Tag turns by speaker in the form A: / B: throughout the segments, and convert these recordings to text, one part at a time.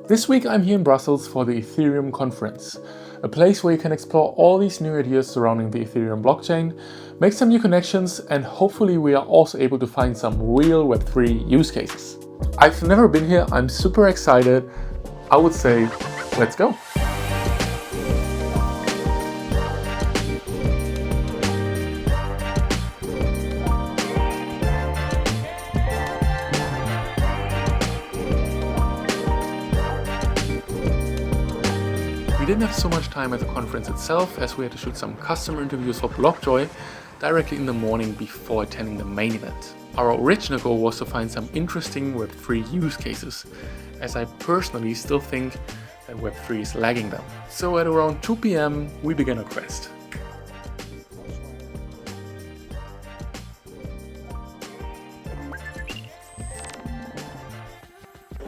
A: This week I'm here in Brussels for the Ethereum conference, a place where you can explore all these new ideas surrounding the Ethereum blockchain, make some new connections, and hopefully we are also able to find some real Web3 use cases. I've never been here, I'm super excited. I would say, let's go. We didn't have so much time at the conference itself, as we had to shoot some customer interviews for Blockjoy directly in the morning before attending the main event. Our original goal was to find some interesting Web3 use cases, as I personally still think that Web3 is lagging them. So at around 2 p.m. we began our quest.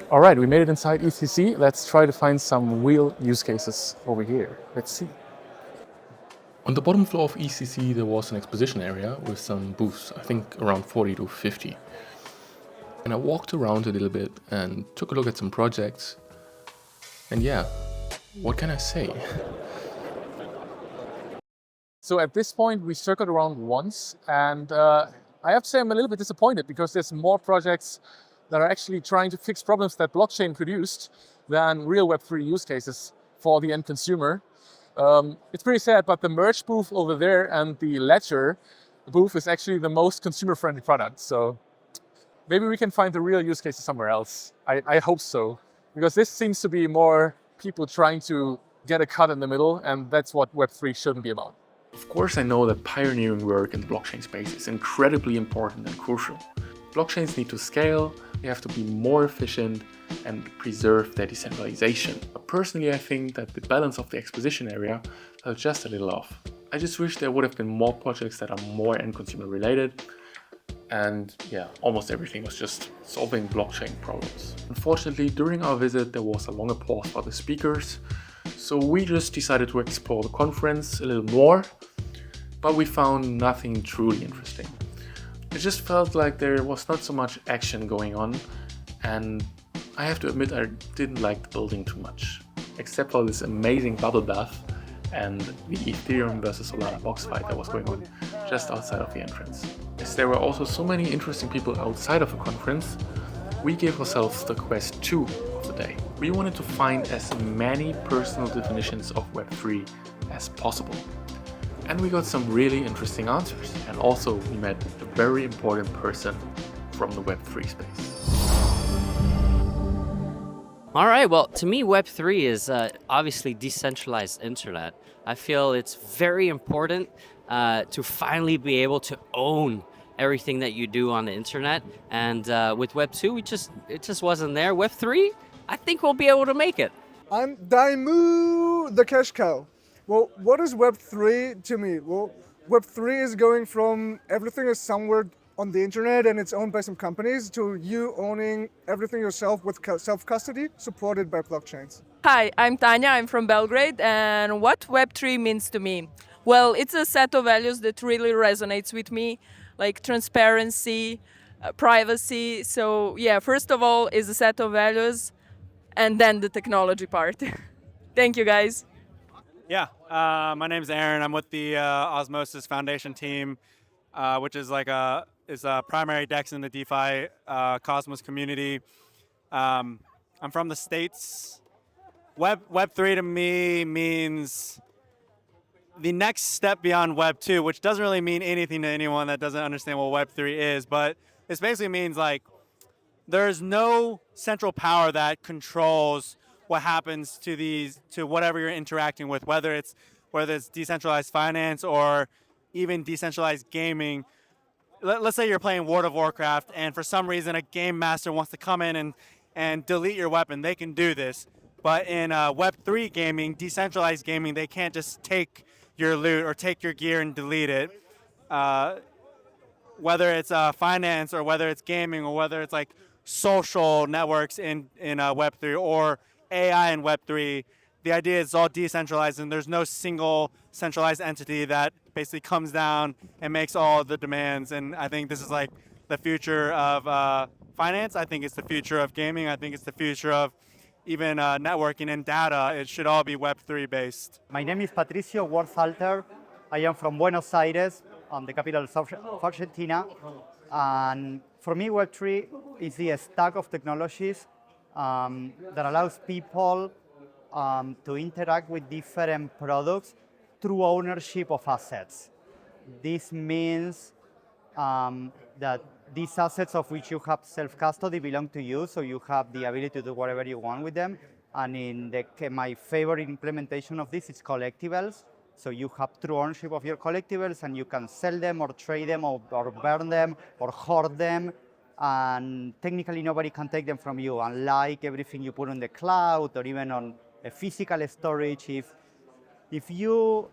A: All right, we made it inside ETHCC. Let's try to find some real use cases over here. Let's see. On the bottom floor of ETHCC, there was an exposition area with some booths, I think around 40 to 50. And I walked around a little bit and took a look at some projects. And yeah, what can I say? So at this point, we circled around once, and I have to say I'm a little bit disappointed because there's more projects that are actually trying to fix problems that blockchain produced than real Web3 use cases for the end consumer. It's pretty sad, but the merge booth over there and the ledger booth is actually the most consumer-friendly product. So maybe we can find the real use cases somewhere else. I hope so, because this seems to be more people trying to get a cut in the middle, and that's what Web3 shouldn't be about. Of course, I know that pioneering work in the blockchain space is incredibly important and crucial. Blockchains need to scale, they have to be more efficient and preserve their decentralization. But personally, I think that the balance of the exposition area is just a little off. I just wish there would have been more projects that are more end consumer related. And yeah, almost everything was just solving blockchain problems. Unfortunately, during our visit, there was a longer pause for the speakers. So we just decided to explore the conference a little more, but we found nothing truly interesting. It just felt like there was not so much action going on, and I have to admit I didn't like the building too much, except for this amazing bubble bath and the Ethereum versus Solana box fight that was going on just outside of the entrance. As there were also so many interesting people outside of the conference, we gave ourselves the quest 2 of the day. We wanted to find as many personal definitions of Web3 as possible. And we got some really interesting answers. And also we met a very important person from the Web3 space.
B: All right, well, to me, Web3 is obviously decentralized internet. I feel it's very important to finally be able to own everything that you do on the internet. And with Web2, it just wasn't there. Web3, I think we'll be able to make it.
C: I'm Daimu, the cash cow. Well, what is Web3 to me? Well, Web3 is going from everything is somewhere on the internet and it's owned by some companies to you owning everything yourself with self-custody supported by blockchains.
D: Hi, I'm Tanya, I'm from Belgrade, and what Web3 means to me? Well, it's a set of values that really resonates with me, like transparency, privacy. So yeah, first of all is a set of values and then the technology part. Thank you guys.
E: Yeah, my name's Aaron. I'm with the Osmosis Foundation team, which is like a primary DEX in the DeFi Cosmos community. I'm from the States. Web3 to me means the next step beyond Web 2, which doesn't really mean anything to anyone that doesn't understand what Web 3 is, but it basically means like there's no central power that controls what happens to whatever you're interacting with, whether it's decentralized finance or even decentralized gaming. Let's say you're playing World of Warcraft and for some reason a game master wants to come in and delete your weapon. They can do this. But in Web3 gaming, decentralized gaming, they can't just take your loot or take your gear and delete it. Whether it's finance or whether it's gaming or whether it's like social networks in Web3 or AI in Web3, the idea is all decentralized and there's no single centralized entity that basically comes down and makes all the demands. And I think this is like the future of finance. I think it's the future of gaming. I think it's the future of even networking and data, it should all be Web3 based.
F: My name is Patricio, Worldhalter. I am from Buenos Aires, the capital of Argentina. And for me, Web3 is the stack of technologies that allows people to interact with different products through ownership of assets. This means that these assets of which you have self-custody belong to you, so you have the ability to do whatever you want with them. And in my favorite implementation of this is collectibles. So you have true ownership of your collectibles, and you can sell them or trade them or burn them or hoard them. And technically nobody can take them from you, unlike everything you put on the cloud or even on a physical storage. If you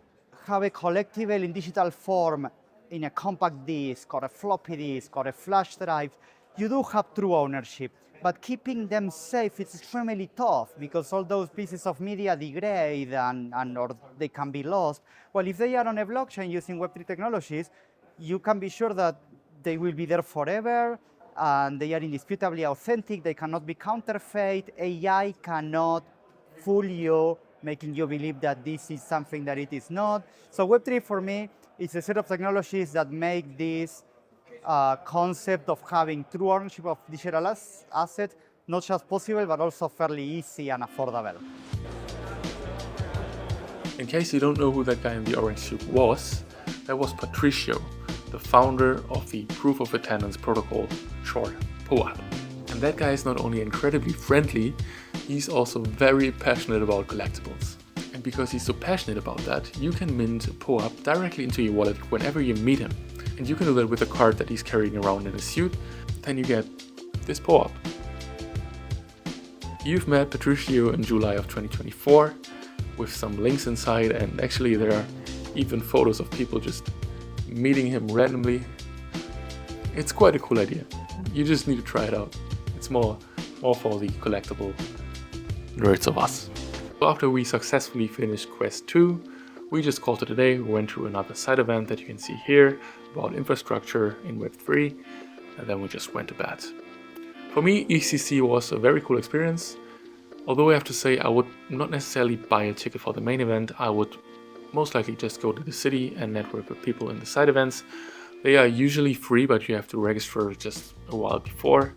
F: have a collectible in digital form in a compact disk or a floppy disk or a flash drive, you do have true ownership. But keeping them safe is extremely tough because all those pieces of media degrade or they can be lost. Well, if they are on a blockchain using Web3 technologies, you can be sure that they will be there forever, and they are indisputably authentic. They cannot be counterfeit. AI cannot fool you, making you believe that this is something that it is not. So Web3 for me is a set of technologies that make this concept of having true ownership of digital assets not just possible, but also fairly easy and affordable.
A: In case you don't know who that guy in the orange suit was, that was Patricio, the founder of the Proof of Attendance protocol, short POAP. And that guy is not only incredibly friendly, he's also very passionate about collectibles. And because he's so passionate about that, you can mint POAP directly into your wallet whenever you meet him. And you can do that with a card that he's carrying around in his suit. Then you get this POAP. You've met Patricio in July of 2024 with some links inside, and actually there are even photos of people just meeting him randomly. It's quite a cool idea. You just need to try it out. It's more for the collectible nerds of us. After we successfully finished Quest 2, we just called it a day. We went through another side event that you can see here about infrastructure in Web3, and then we just went to bed. For me, ETHCC was a very cool experience. Although I have to say I would not necessarily buy a ticket for the main event, I would most likely just go to the city and network with people in the side events. They are usually free, but you have to register just a while before.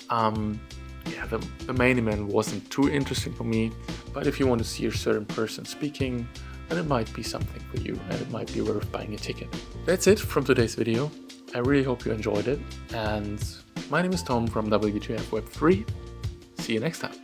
A: The main event wasn't too interesting for me, but if you want to see a certain person speaking, then it might be something for you and it might be worth buying a ticket. That's it from today's video. I really hope you enjoyed it, and my name is Tom from WTF Web3. See you next time.